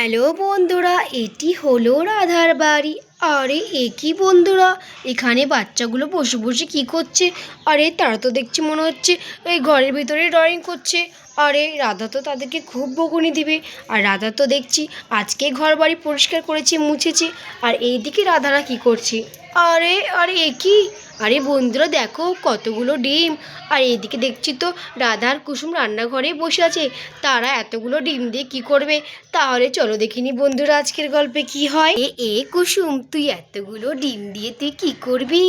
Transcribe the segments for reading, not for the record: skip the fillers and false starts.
Hello বন্ধুরা, এটি হলো রাধার বাড়ি। আরে কি বন্ধুরা, এখানে বাচ্চাগুলো বসে বসে কি করছে? আরে তারা তো দেখছি মনে হচ্ছে এই ঘরের ভিতরে ড্রয়িং করছে। আরে রাধা তো তাদেরকে খুব বকুনি দিবে। আর রাধা তো দেখছি আজকে ঘর বাড়ি পরিষ্কার করেছে, মুছেছে। আর এইদিকে রাধারা কি করছে? আরে আরে কি, আরে বন্ধুরা দেখো কতগুলো ডিম। আর এইদিকে দেখছি তো রাধা আর কুসুম রান্নাঘরে বসে আছে। তারা এতগুলো ডিম দিয়ে কি করবে? তাহলে চলো দেখিনি বন্ধুরা আজকের গল্পে কি হয়। কুসুম, তুই এতগুলো ডিম দিয়ে তুই কি করবি?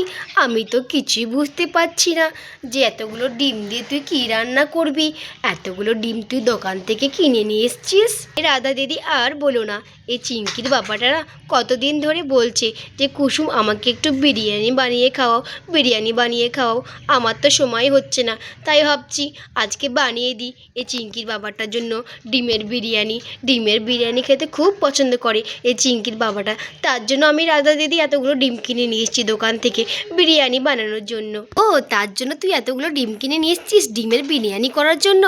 আমি তো কিছুই বুঝতে পারছি না যে এতগুলো ডিম দিয়ে তুই কি রান্না করবি। এতগুলো ডিম তুই দোকান থেকে কিনে নিয়ে এসছিস? রাধা দিদি আর বলো না, এই চিংকির বাবাটা না কতদিন ধরে বলছে যে কুসুম আমাকে একটু বিরিয়ানি বানিয়ে খাওয়াও, বিরিয়ানি বানিয়ে খাওয়াও। আমার তো সময় হচ্ছে না, তাই ভাবছি আজকে বানিয়ে দিই এই চিংকির বাবাটার জন্য ডিমের বিরিয়ানি। ডিমের বিরিয়ানি খেতে খুব পছন্দ করে এই চিংকির বাবাটা। তার জন্য আমি রাধা দিদি এতগুলো ডিম কিনে নিয়ে এসেছি দোকান থেকে বিরিয়ানি বানানোর জন্য। ও, তার জন্য তুই এতগুলো ডিম কিনে নিয়ে এসেছিস ডিমের বিরিয়ানি করার জন্য?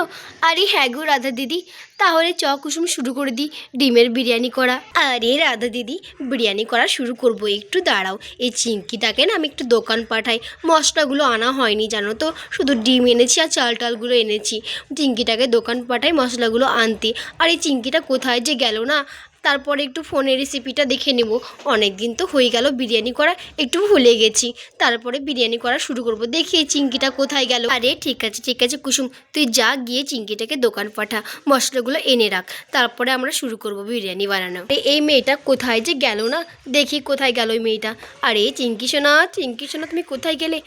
আরে হ্যাঁ গো রাধা দিদি, তাহলে চ কুসুম শুরু করে দিই ডিমের বিরিয়ানি করা। আরে রাধা দিদি, বিরিয়ানি করা শুরু করব, একটু দাঁড়াও। এই চিংকিটাকে না আমি একটু দোকান পাঠাই। মশলাগুলো আনা হয়নি জানো তো, শুধু ডিম এনেছি আর চাল টালগুলো এনেছি। চিংকিটাকে দোকান পাঠাই মশলাগুলো আনতে। আর এই চিংকিটা কোথায় যে গেল না। তারপরে একটু ফোনে রেসিপিটা দেখে নেব। অনেক দিন তো হয়ে গেল বিরিয়ানি করা, একটু ভুলে গেছি। তারপরে বিরিয়ানি করা শুরু করব। দেখি এই চিংকিটা কোথায় গেল। আরে ঠিক আছে কুসুম, তুই যা গিয়ে চিংকিটাকে দোকান পাঠা, মশলাগুলো এনে রাখ। তারপরে আমরা শুরু করব বিরিয়ানি বানানো। এই মেয়েটা কোথায় যে গেল না, দেখি কোথায় গেল ওই মেয়েটা। আরে চিংকি সোনা তুমি কোথায় গেলে?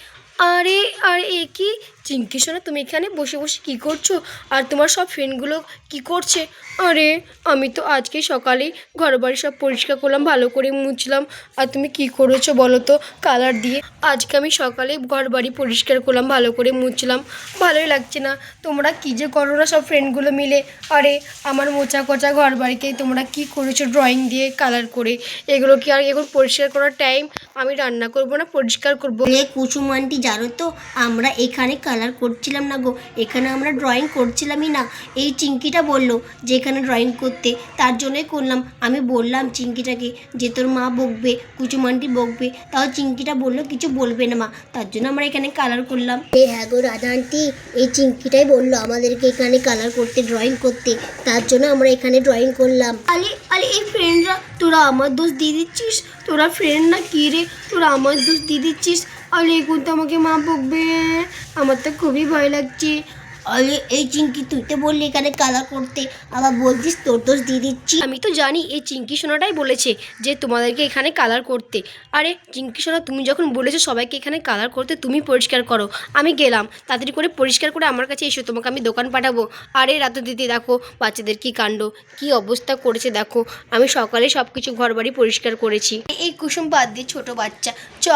আরে আরে কি চিংকি সোনা, তুমি এখানে বসে বসে কী করছো? আর তোমার সব ফ্রেন্ডগুলো কি করছে? আরে আমি তো আজকে সকালেই ঘর বাড়ি সব পরিষ্কার করলাম, ভালো করে মুছলাম। আর তুমি কি করেছো বলো তো? কালার দিয়ে আজকে আমি সকালে ঘর বাড়ি পরিষ্কার করলাম, ভালো করে মুছলাম। ভালোই লাগছে না। তোমরা কী যে করো না সব ফ্রেন্ডগুলো মিলে। আরে আমার মোচা কোচা ঘর বাড়িকে তোমরা কি করেছো ড্রয়িং দিয়ে কালার করে? এগুলো কি আর এখন পরিষ্কার করার টাইম? আমি রান্না করব না, পরিষ্কার করবো। কুসুম আন্টি জানো তো, আমরা এখানে কালার করছিলাম না গো, এখানে আমরা ড্রয়িং করছিলামই না। এই চিংকিটা বললো যে এখানে ড্রয়িং করতে, তার জন্যই করলাম। আমি বললাম চিংকিটাকে যে তোর মা বকবে, কুসুম আন্টি বকবে, তাও চিংকিটা বললো কিছু বলবে না মা, তার জন্য আমরা এখানে কালার করলাম। হ্যাঁ গো রাধা আন্টি, এই চিংকিটাই বললো আমাদেরকে এখানে কালার করতে, ড্রয়িং করতে, তার জন্য আমরা এখানে ড্রয়িং করলাম। আরে আরে এই ফ্রেন্ডরা, তোরা আমার দোষ দিয়ে দিচ্ছিস? তোরা ফ্রেন্ড না কি রে, তোরা আমার দোষ দিয়ে দিচ্ছিস? আরে এখন তো আমাকে মা বকবে, আমার তো খুবই ভয় লাগছে। আরে এই চিংকি, তুই তো বললি এখানে কালার করতে, আবার বলছিস তোর দোষ দিয়ে দিচ্ছি। আমি তো জানি এই চিংকি সোনাটাই বলেছে যে তোমাদেরকে এখানে কালার করতে। আরে চিংকি সোনা, তুমি যখন বলেছো সবাইকে এখানে কালার করতে, তুমি পরিষ্কার করো। আমি গেলাম, তাড়াতাড়ি করে পরিষ্কার করে আমার কাছে এসো, তোমাকে আমি দোকান পাঠাবো। আরে রাতে দিদি দেখো বাচ্চাদের কি কাণ্ড, কি অবস্থা করেছে দেখো। আমি সকালে সব কিছু ঘর বাড়ি পরিষ্কার করেছি। এই কুসুম বাদ দিয়ে ছোটো বাচ্চা,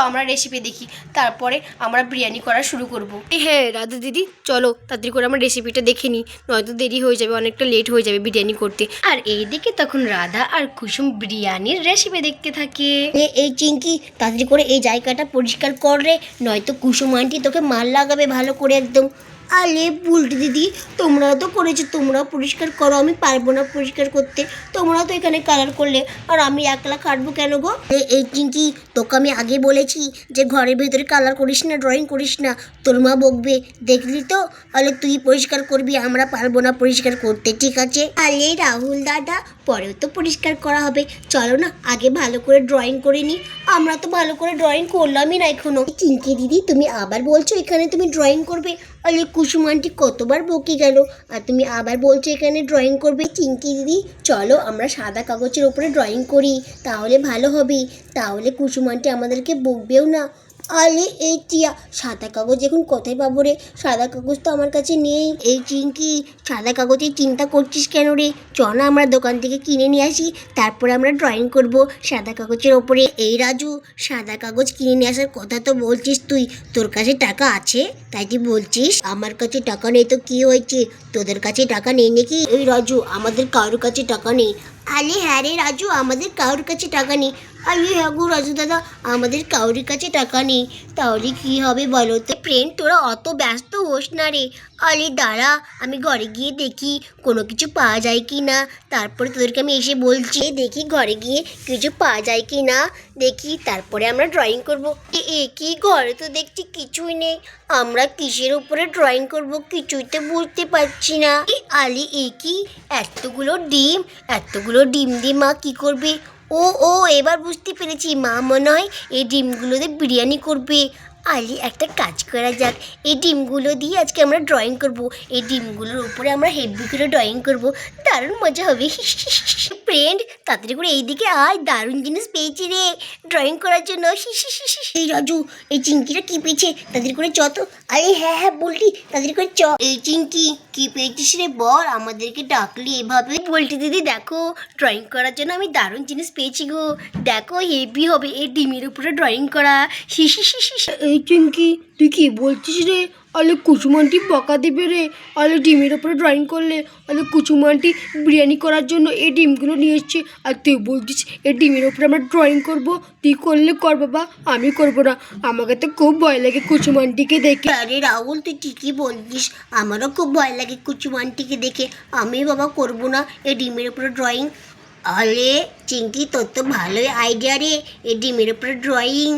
আমরা রেসিপি দেখি, তারপরে আমরা বিরিয়ানি করা শুরু করবো। হ্যাঁ রাধা দিদি, চলো তাড়াতাড়ি করে আমরা রেসিপিটা দেখে নিই, নয়তো দেরি হয়ে যাবে, অনেকটা লেট হয়ে যাবে বিরিয়ানি করতে। আর এইদিকে তখন রাধা আর কুসুম বিরিয়ানির রেসিপি দেখতে থাকে। এই চিংকি, তাড়াতাড়ি করে এই জায়গাটা পরিষ্কার কর রে, নয়তো কুসুম আন্টি তোকে মার লাগাবে ভালো করে একদম। আরে বুলটি দিদি, তোমরাও তো করেছো, তোমরাও পরিষ্কার করো, আমি পারবো না পরিষ্কার করতে। তোমরাও তো এখানে কালার করলে, আর আমি একলা কাটবো কেন গো? এই চিংকি, তোকে আমি আগে বলেছি যে ঘরের ভেতরে কালার করিস না, ড্রয়িং করিস না, তোর মা বকবে। দেখলি তো, তাহলে তুই পরিষ্কার করবি, আমরা পারবো না পরিষ্কার করতে, ঠিক আছে? আরে রাহুল দাদা, পরেও তো পরিষ্কার করা হবে, চলো না আগে ভালো করে ড্রয়িং করে নিই। আমরা তো ভালো করে ড্রয়িং করলামই না এখনো। চিংকি দিদি, তুমি আবার বলছো এখানে তুমি ড্রয়িং করবে? আরে কুসুম আন্টি কতবার বকে গেল, আর তুমি আবার বলছো এখানে ড্রয়িং করবে? চিংকি দিদি চলো আমরা সাদা কাগজের উপরে ড্রয়িং করি, তাহলে ভালো হবে, তাহলে কুসুম আন্টি আমাদেরকে বকবেও না। আরে এই টিয়া, সাদা কাগজ এখন কোথায় পাবো রে? সাদা কাগজ তো আমার কাছে নেই। এই চিংকি, সাদা কাগজের চিন্তা করছিস কেন রে? চ না আমরা দোকান থেকে কিনে নিয়ে আসি, তারপরে আমরা ড্রয়িং করব সাদা কাগজের ওপরে। এই রাজু, সাদা কাগজ কিনে নিয়ে আসার কথা তো বলছিস তুই, তোর কাছে টাকা আছে তাই তুই বলছিস? আমার কাছে টাকা নেই তো কি হয়েছে, তোদের কাছে টাকা নেই নাকি? এই রাজু, আমাদের কারোর কাছে টাকা নেই। আরে হ্যাঁ রে রাজু, আমাদের কারোর কাছে টাকা নেই। আরে হ্যাঁ গো রাজু দাদা, আমাদের কাউরির কাছে টাকা নেই, তাহলে কি হবে বলো তো? ফ্রেন্ড, তোরা অত ব্যস্ত হোস না রে। আরে দাঁড়া, আমি ঘরে গিয়ে দেখি কোনো কিছু পাওয়া যায় কি না, তারপরে তোদেরকে আমি এসে বলছি। দেখি ঘরে গিয়ে কিছু পাওয়া যায় কি না দেখি, তারপরে আমরা ড্রয়িং করবো। এ কি, ঘরে তো দেখছি কিছুই নেই, আমরা কিসের উপরে ড্রয়িং করব কিছুই তো বুঝতে পারছি না। আলি কি, এতগুলো ডিম দিয়ে মা কি করবে? ও ও এবার বুঝতে পেরেছি, মা মনে হয় এই ডিমগুলোতে বিরিয়ানি করবে। আলি, একটা কাজ করা যাক, এই ডিমগুলো দিয়ে আজকে আমরা ড্রয়িং করব। এই ডিমগুলোর উপরে আমরা হেভি করে ড্রয়িং করব, দারুণ মজা হবে। ফ্রেন্ড, তাড়াতাড়ি করে এইদিকে আয়, দারুণ জিনিস পেয়েছি রে ড্রয়িং করার জন্য। এই রাজু, এই চিংকিটা কি পেয়েছে? তাড়াতাড়ি করে চ তো। আরে হ্যাঁ হ্যাঁ বলটি, তাড়াতাড়ি করে চ। এই চিংকি, কি পেয়েছিস রে বল, আমাদেরকে ডাকলি এভাবে? বলটি দিদি দেখো, ড্রয়িং করার জন্য আমি দারুণ জিনিস পেয়েছি গো, দেখো হেভি হবে এই ডিমের উপরে ড্রয়িং করা। এই চিঙ্কি, তুই কি বলছিস রে? আলে কুচুমানটি বকা দেবে রে। আলে ডিমের ওপরে ড্রয়িং করলে আলে কুচুমানটি বিরিয়ানি করার জন্য এই ডিমগুলো নিয়ে এসছে, আর তুই বলছিস এই ডিমের ওপরে আমরা ড্রয়িং করব? তুই করলে কর বাবা, আমি করবো না। আমাকে তো খুব ভয় লাগে কুচুমানটিকে দেখে। আরে রাহুল, তুই ঠিকই বলছিস, আমারও খুব ভয় লাগে কুচুমানটিকে দেখে। আমি বাবা করবো না এই ডিমের উপরে ড্রয়িং। আরে চিঙ্কি, তোর তো ভালোই আইডিয়া রে, এই ডিমের উপরে ড্রয়িং।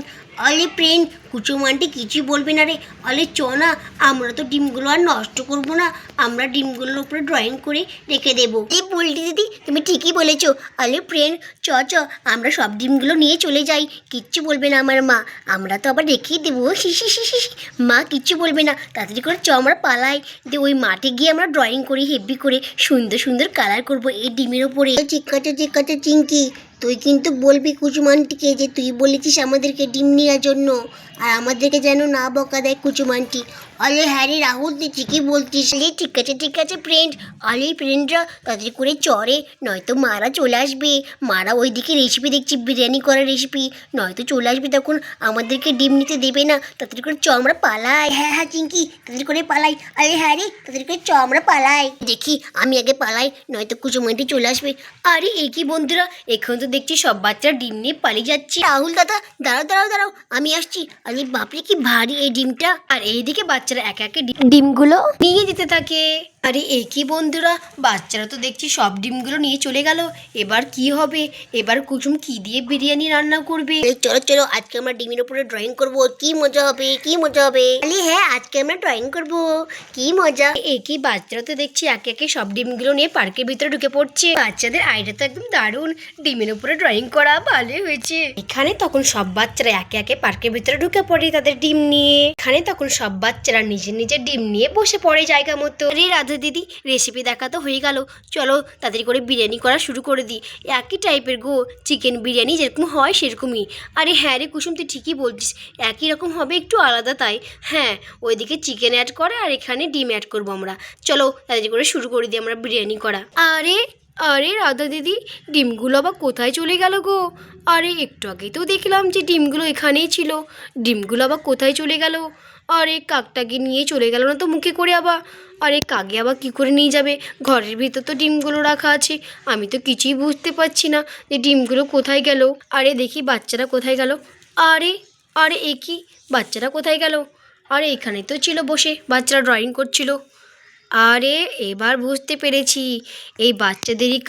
আরে ফ্রেন্ড, কুচুমানটি কিছুই বলবে না রে। আরে চ না, আমরা তো ডিমগুলো আর নষ্ট করবো না, আমরা ডিমগুলোর উপরে ড্রয়িং করে রেখে দেবো। এই বলটি দিদি, তুমি ঠিকই বলেছো। আরে ফ্রেন্ড, চ আমরা সব ডিমগুলো নিয়ে চলে যাই, কিচ্ছু বলবে না আমার মা, আমরা তো আবার রেখেই দেবো। মা কিচ্ছু বলবে না, তাড়াতাড়ি করে আমরা পালাই, দিয়ে ওই মাঠে গিয়ে আমরা ড্রয়িং করি হেভি করে, সুন্দর সুন্দর কালার করব এই ডিমের ওপরে। ঠিক আছে চিঙ্কি, তুই কিন্তু বলবি কুচুমানটিকে যে তুই বলেছিস আমাদেরকে ডিম নেওয়ার জন্য, আর আমাদেরকে যেন না বকা দেয় কুচুমানটি। আরে হ্যাঁ রে রাহুল, তুই ঠিকই বলছিস। আরে ঠিক আছে ফ্রেন্ড। আরে ফ্রেন্ডরা তাড়াতাড়ি করে চড়ে, নয়তো মারা চলে আসবে। মারা ওইদিকে রেসিপি দেখছি, বিরিয়ানি করার রেসিপি, নয়তো চলে আসবে, তখন আমাদেরকে ডিম নিতে দেবে না। তাড়াতাড়ি করে আমরা পালাই। হ্যাঁ চিঙ্কি, তাড়াতাড়ি করে পালাই। আরে হ্যাঁ রে, তাড়াতাড়ি করে আমরা পালাই। দেখি আমি আগে পালাই, নয়তো কুচুমানটি চলে আসবে। আরে এ কি বন্ধুরা, এখন তো দেখছি সব বাচ্চারা ডিম নিয়ে পালিয়ে যাচ্ছে। রাহুল দাদা, দাঁড়াও, আমি আসছি। আরে বাপরে, কি ভারী এই ডিমটা। আর এইদিকে বাচ্চারা একে একে ডিমগুলো নিয়ে যেতে থাকে। আরে এ কি বন্ধুরা, বাচ্চারা তো দেখছি সব ডিমগুলো নিয়ে চলে গেল। এবার কি হবে? এবার কুসুম কি দিয়ে বিরিয়ানি রান্না করবে? চলো, আজকে আমরা ডিমের উপরে ড্রয়িং করব, কি মজা হবে। আরে হ্যাঁ, আজকে আমরা ড্রয়িং করব, কি মজা। একই বাচ্চারা তো দেখছি একে একে সব ডিমগুলো নিয়ে পার্কের ভিতরে ঢুকে পড়ছে। বাচ্চাদের আইডিয়া তো একদম দারুণ, ডিমের উপরে ড্রয়িং করা ভালোই হয়েছে। এখানে তখন সব বাচ্চারা একে একে পার্কের ভিতরে ঢুকে পড়ে তাদের ডিম নিয়ে। এখানে তখন সব বাচ্চারা নিজের নিজের ডিম নিয়ে বসে পড়ে জায়গা মতো। রে রাধা দিদি, রেসিপি দেখা তো হয়ে গেল, চলো তাড়াতাড়ি করে বিরিয়ানি করা শুরু করে দিই। একই টাইপের গো, চিকেন বিরিয়ানি যেরকম হয় সেরকমই। আরে হ্যাঁ রে কুসুম, তুই ঠিকই বলছিস, একই রকম হবে, একটু আলাদা তাই। হ্যাঁ, ওইদিকে চিকেন অ্যাড করে আর এখানে ডিম অ্যাড করবো আমরা। চলো তাড়াতাড়ি করে শুরু করে দিই আমরা বিরিয়ানি করা। আরে রাধা দিদি, ডিমগুলো আবার কোথায় চলে গেল গো? আরে একটু আগেই তো দেখলাম যে ডিমগুলো এখানেই ছিল, ডিমগুলো আবার কোথায় চলে গেল? আরে কাকটাকে নিয়ে চলে গেল না তো মুখে করে আবার? আরে কাকে আবার কী করে নিয়ে যাবে? ঘরের ভিতর তো ডিমগুলো রাখা আছে, আমি তো কিছুই বুঝতে পারছি না যে ডিমগুলো কোথায় গেল। আরে দেখি বাচ্চারা কোথায় গেল? আরে আরে এ কি, বাচ্চারা কোথায় গেল? আরে এখানে তো ছিল বসে, বাচ্চারা ড্রয়িং করছিল। আরে এবার বুঝতে পেরেছি, এই বাচ্চাদেরই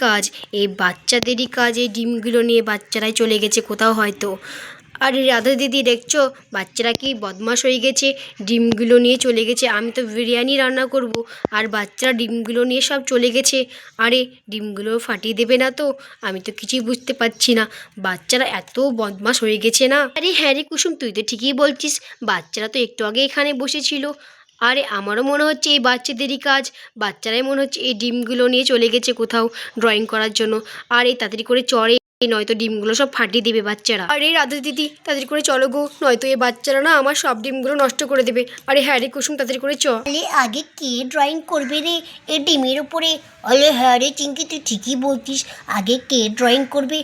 কাজ এই ডিমগুলো নিয়ে বাচ্চারাই চলে গেছে কোথাও হয়তো। আরে রাধা দিদি দেখছো, বাচ্চারা কি বদমাশ হয়ে গেছে, ডিমগুলো নিয়ে চলে গেছে। আমি তো বিরিয়ানি রান্না করব, আর বাচ্চারা ডিমগুলো নিয়ে সব চলে গেছে। আরে ডিমগুলো ফাটিয়ে দেবে না তো? আমি তো কিছুই বুঝতে পারছি না, বাচ্চারা এত বদমাশ হয়ে গেছে না। আরে হ্যাঁ রে কুসুম, তুই তো ঠিকই বলছিস, বাচ্চারা তো একটু আগে এখানে বসেছিল। আরে আমারও মনে হচ্ছে এই বাচ্চাদেরই কাজ, বাচ্চারাই মনে হচ্ছে এই ডিমগুলো নিয়ে চলে গেছে কোথাও ড্রয়িং করার জন্য। আর এই তাড়াতাড়ি করে চড়ে, নয়তো ডিমগুলো সব ফাটিয়ে দেবে বাচ্চারা। আরে রাধা দিদি, তাড়াতাড়ি করে চলো গো, নয়তো এই বাচ্চারা না আমার সব ডিমগুলো নষ্ট করে দেবে। আরে হ্যাঁ রে কুসুম, তাড়াতাড়ি করে চ। আরে আগে কে ড্রয়িং করবে রে এই ডিমের উপরে? আরে হ্যাঁ রে চিঙ্কি, তুই ঠিকই বলছিস, আগে কে ড্রয়িং করবে?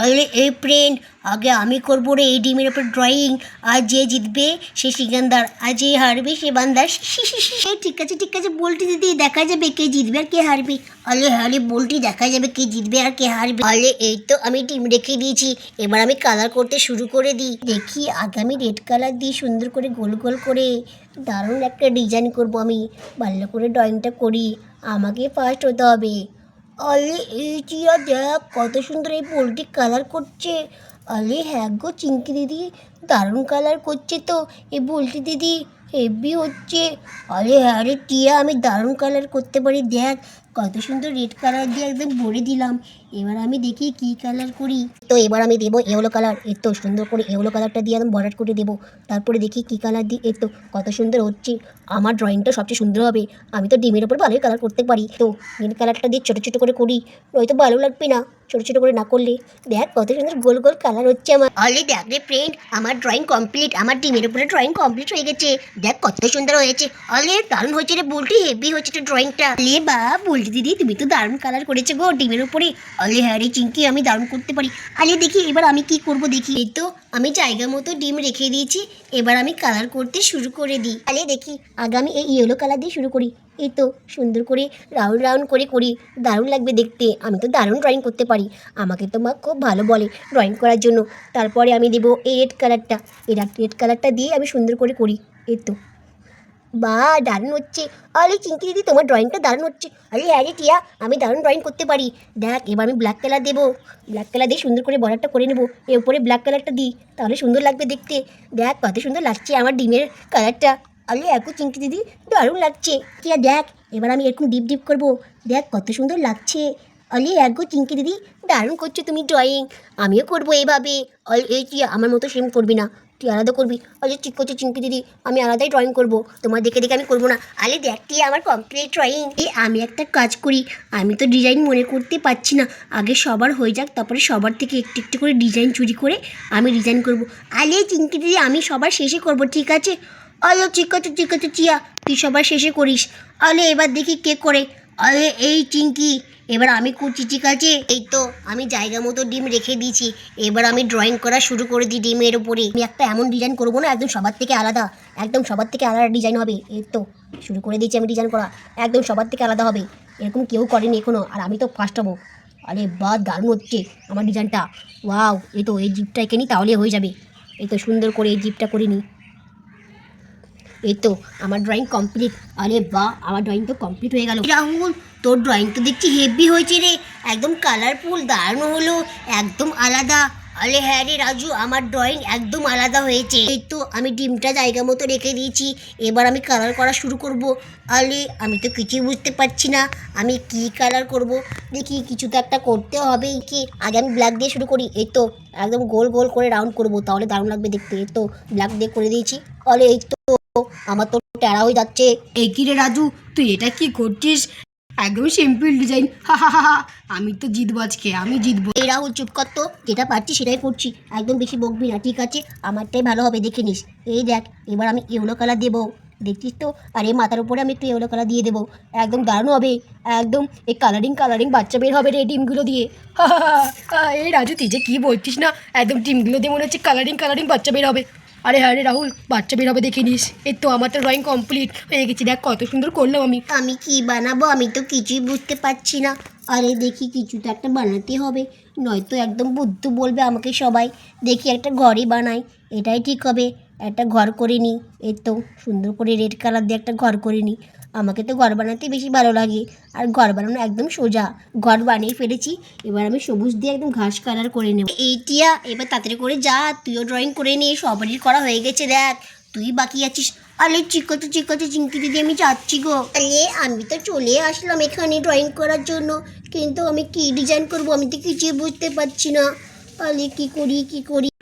আরে এই ফ্রেন্ড, আগে আমি করবো রে এই ডিমের ওপর ড্রয়িং, আর যে জিতবে সে সিকান্দার, আর যে হারবে সে বান্দার। ঠিক আছে ঠিক আছে বল্টি দিদি, দেখা যাবে কে জিতবে আর কে হারবে। আলে হারে বল্টি, দেখা যাবে কে জিতবে আর কে হারবে। আলে এই তো আমি ডিম রেখে দিয়েছি, এবার আমি কালার করতে শুরু করে দিই। দেখি আগে আমি রেড কালার দিয়ে সুন্দর করে গোল গোল করে দারুণ একটা ডিজাইন করব। আমি ভালো করে ড্রয়িংটা করি, আমাকে ফার্স্ট হতে হবে। আলে এই চিয়া দেখ কত সুন্দর এই পোলট্রি কালার করছে। আরে হ্যাঁ গো চিঙ্কি দিদি, দারুণ কালার করছে তো এই পোলট্রি দিদি, হেভি হচ্ছে। আরে হ্যাঁ রে টিয়া, আমি দারুণ কালার করতে পারি, দেখ কত সুন্দর রেড কালার দিয়ে একদম ভরে দিলাম। এবার আমি দেখি কি কালার করি। তো এবার আমি দেবো ইয়েলো কালার, এর তো সুন্দর করে ইয়েলো কালারটা দিয়ে একদম বর্ডার করে দেবো। তারপরে দেখি কি কালার দিই, এর তো কত সুন্দর হচ্ছে। আমার ড্রয়িংটা সবচেয়ে সুন্দর হবে, আমি তো ডিমের ওপর ভালোই কালার করতে পারি। তো নীল কালারটা দিয়ে ছোটো ছোটো করে করি, নয়তো ভালো লাগবে না ছোটো ছোটো করে না করলে। দেখ কত সুন্দর গোল গোল কালার হচ্ছে আমার। অলরেডি দেখ রে ফ্রেন্ড, আমার ড্রয়িং কমপ্লিট, আমার ডিমের উপরে ড্রয়িং কমপ্লিট হয়ে গেছে। দেখ কত সুন্দর হয়েছে। অলে দারুণ হয়েছে রে বলটি, হেভি হয়েছে তো ড্রয়িংটা। লে বা বলটি দিদি, তুমি তো দারুণ কালার করেছো গো ডিমের উপরে। অলে হ্যাঁ রে চিঙ্কি, আমি দারুণ করতে পারি। আলে দেখি এবার আমি কি করব দেখি। এই তো আমি জায়গা মতো ডিম রেখে দিয়েছি, এবার আমি কালার করতে শুরু করে দিই। আলে দেখি আগে আমি এই ইয়েলো কালার দিয়ে শুরু করি। এই তো সুন্দর করে রাউন্ড রাউন্ড করে করি, দারুণ লাগবে দেখতে। আমি তো দারুণ ড্রয়িং করতে পারি, আমাকে তো মা খুব ভালো বলে ড্রয়িং করার জন্য। তারপরে আমি দেবো এই রেড কালারটা, এই রেড কালারটা দিয়ে আমি সুন্দর করে করি। এই তো বা দারুণ হচ্ছে। আরে চিঙ্কি দিদি, তোমার ড্রয়িংটা দারুণ হচ্ছে। আরে হ্যাঁ রে টিয়া, আমি দারুণ ড্রয়িং করতে পারি। দেখ এবার আমি ব্ল্যাক কালার দেবো, ব্ল্যাক কালার দিয়ে সুন্দর করে বর্ডারটা করে নেবো। এর উপরে ব্ল্যাক কালারটা দিই, তাহলে সুন্দর লাগবে দেখতে। দেখ কত সুন্দর লাগছে আমার ডিমের কালারটা। আরে একটু চিঙ্কি দিদি, দারুণ লাগছে। টিয়া দেখ এবার আমি এরকম ডিপ ডিপ করবো, দেখ কত সুন্দর লাগছে। অলি একগো চিঙ্কি দিদি, দারুণ করছো তুমি ড্রয়িং, আমিও করবো এইভাবে। এই টিয়া আমার মতো সেম করবি না, তুই আলাদা করবি। আরে ঠিক করছো চিঙ্কি দিদি, আমি আলাদাই ড্রয়িং করবো, তোমার দেখে দেখে আমি করবো না। আরে দেখ টিয়া আমার কমপ্লিট ড্রয়িং। আমি একটা কাজ করি, আমি তো ডিজাইন মনে করতে পারছি না, আগে সবার হয়ে যাক, তারপরে সবার থেকে একটু একটু করে ডিজাইন চুরি করে আমি ডিজাইন করবো। আরে চিঙ্কি দিদি, আমি সবার শেষে করবো, ঠিক আছে? আরে ঠিক আছে টিয়া, তুই সবার শেষে করিস। আরে এবার দেখি কে করে। আরে এই চিঙ্কি, এবার আমি করছি, ঠিক আছে? এই তো আমি জায়গা মতো ডিম রেখে দিয়েছি, এবার আমি ড্রয়িং করা শুরু করে দিই ডিমের ওপরে। আমি একটা এমন ডিজাইন করবো না একদম সবার থেকে আলাদা, একদম সবার থেকে আলাদা ডিজাইন হবে। এই তো শুরু করে দিয়েছি আমি ডিজাইন করা, একদম সবার থেকে আলাদা হবে, এরকম কেউ করেনি এখনও, আর আমি তো ফার্স্ট হবো। আরে বাহ দারুণ হচ্ছে আমার ডিজাইনটা, ওয়াও। এই তো এই জিপটা এঁকে নিই, তাহলে হয়ে যাবে। এই তো সুন্দর করে এই জিপটা করে নিই। এই তো আমার ড্রয়িং কমপ্লিট। আরে বাহ, আমার ড্রয়িং তো কমপ্লিট হয়ে গেল। রাহুল, তোর ড্রয়িং তো দেখছি হেভি হয়েছে রে, একদম কালারফুল, দারুণ হলো, একদম আলাদা। আরে হ্যাঁ রে রাজু, আমার ড্রয়িং একদম আলাদা হয়েছে। এই তো আমি ডিমটা জায়গা মতো রেখে দিয়েছি, এবার আমি কালার করা শুরু করব। আরে আমি তো কিছুই বুঝতে পারছি না আমি কি কালার করব। দেখি কিছু তো একটা করতে হবে। কি আগে আমি ব্ল্যাক দিয়ে শুরু করি। এই তো একদম গোল গোল করে রাউন্ড করব, তাহলে দারুণ লাগবে দেখতে। এই তো ব্ল্যাক দিয়ে করে দিয়েছি। আরে এই তো আমার তো টেরা হয়ে যাচ্ছে। এই কি রে রাজু, তুই এটা কি করছিস? একদম সিম্পল ডিজাইন, হা হা হা। আমি তো জিতবো আজকে, আমি জিতবো। এই রাহুল চুপ কর তো, যেটা পারছি সেটাই করছি, একদম বেশি বকবি না, ঠিক আছে? আমারটাই ভালো হবে, দেখে নিস। এই দেখ এবার আমি ইয়েলো কালার দেবো, দেখছিস তো? আর এই মাথার উপরে আমি একটু ইয়েলো কালার দিয়ে দেবো, একদম দারুণ হবে। একদম এই কালারিং কালারিং বাচ্চা বের হবে রে ডিমগুলো দিয়ে। হা হা হা। এই রাজু, তুই যে কী বলছিস না, একদম ডিমগুলো দিয়ে মনে হচ্ছে কালারিং কালারিং বাচ্চা বের হবে। আরে হ্যাঁ রে রাহুল, বাচ্চা বের হবে, দেখে নিস। এই তো আমার তো ড্রয়িং কমপ্লিট হয়ে গেছে, দেখ কত সুন্দর করলাম আমি। আমি কি বানাবো, আমি তো কিছুই বুঝতে পারছি না। আরে দেখি কিছু তো একটা বানাতে হবে, নয়তো একদম বুদ্ধু বলবে আমাকে সবাই। দেখি একটা ঘরই বানাই, এটাই ঠিক হবে। একটা ঘর করে নিই, এই তো সুন্দর করে রেড কালার দিয়ে একটা ঘর করে নিই। আমাকে তো ঘর বানাতে বেশি ভালো লাগে, আর ঘর বানানো একদম সোজা। ঘর বানিয়ে ফেলেছি, এবার আমি সবুজ দিয়ে একদম ঘাস কালার করে নেব। এইটিয়া এবার তাড়াতাড়ি করে যা, তুইও ড্রয়িং করে নিয়ে, সবারই করা হয়ে গেছে দেখ, তুই বাকি আছিস। আরে চিকোতে চিঙ্কি দিদি, আমি যাচ্ছি গো। আরে আমি তো চলে আসলাম এখানে ড্রয়িং করার জন্য, কিন্তু আমি কি ডিজাইন করব আমি তো কিছুই বুঝতে পারছি না। আরে কি করি।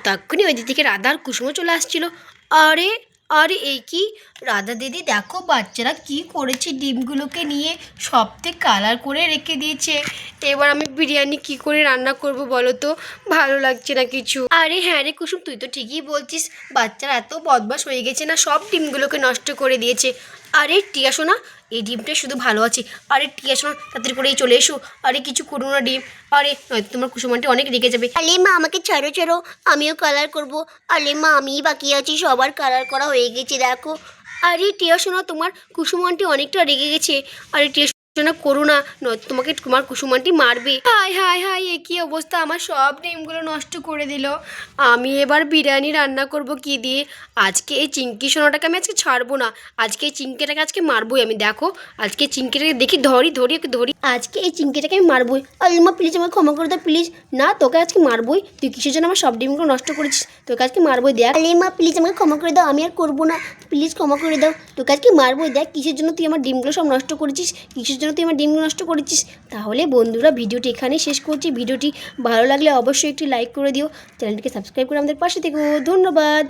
তখনই ওই দিক থেকে রাধা আর কুসুমও চলে আসছিল। আরে আরে এই কি রাধা দিদি, দেখো বাচ্চারা কি করেছে, ডিমগুলোকে নিয়ে সবতে কালার করে রেখে দিয়েছে। এবার আমি বিরিয়ানি কি করে রান্না করব বলো তো, ভালো লাগছে না কিছু। আরে হ্যাঁ রে কুসুম, তুই তো ঠিকই বলছিস, বাচ্চারা এত বদমাশ হয়ে গেছে না, সব ডিমগুলোকে নষ্ট করে দিয়েছে। আরে টিয়া সোনা, এই ডিমটাই শুধু ভালো আছে। আরে টিয়া শোনো, তাড়াতাড়ি করেই চলে এসো। আরে কিছু করো না ডিম, আরে নয়তো তোমার কুসুম আন্টি অনেক রেগে যাবে। আলে মা আমাকে ছাড়ো ছাড়ো, আমিও কালার করব। আলে মা আমিই বাকি আছি, সবার কালার করা হয়ে গেছে দেখো। আরে টিয়া শোনা, তোমার কুসুম আন্টি অনেকটা রেগে গেছে। আরে টিয়া শোনা করো না, নয়তো তোমাকে তোমার কুসুম আন্টি মারবে। হাই হাই হাই, এ কী অবস্থা, আমার সব ডিমগুলো নষ্ট করে দিল। আমি এবার বিরিয়ানি রান্না করব কি দিয়ে? আজকে এই চিংকি সোনাটাকে আমি আজকে ছাড়বো না। আজকে এই চিংকিটাকে আজকে মারবোই আমি, দেখো আজকে এই চিংকিটাকে দেখি ধরি ধরি ওকে ধরি। আজকে এই চিংকিটাকে আমি মারবই। আলে মা প্লিজ আমাকে ক্ষমা করে দাও প্লিজ। না তোকে আজকে মারবোই, তুই কিসের জন্য আমার সব ডিমগুলো নষ্ট করেছিস, তোকে আজকে মারবোই দেখ। আলে মা প্লিজ আমাকে ক্ষমা করে দাও, আমি আর করবো না, প্লিজ ক্ষমা করে দাও। তোকে আজকে মারবই, দেখ কিসের জন্য তুই আমার ডিমগুলো সব নষ্ট করেছিস, কিসের জন্য তুই আমার ডিমগুলো নষ্ট করেছিস। তাহলে বন্ধুরা ভিডিওটি এখানেই শেষ করছি। ভিডিওটি ভালো লাগলে অবশ্যই একটি লাইক করে দিও, চ্যানেলটিকে সাবস্ক্রাইব করে আমাদের পাশে থেকো। ধন্যবাদ।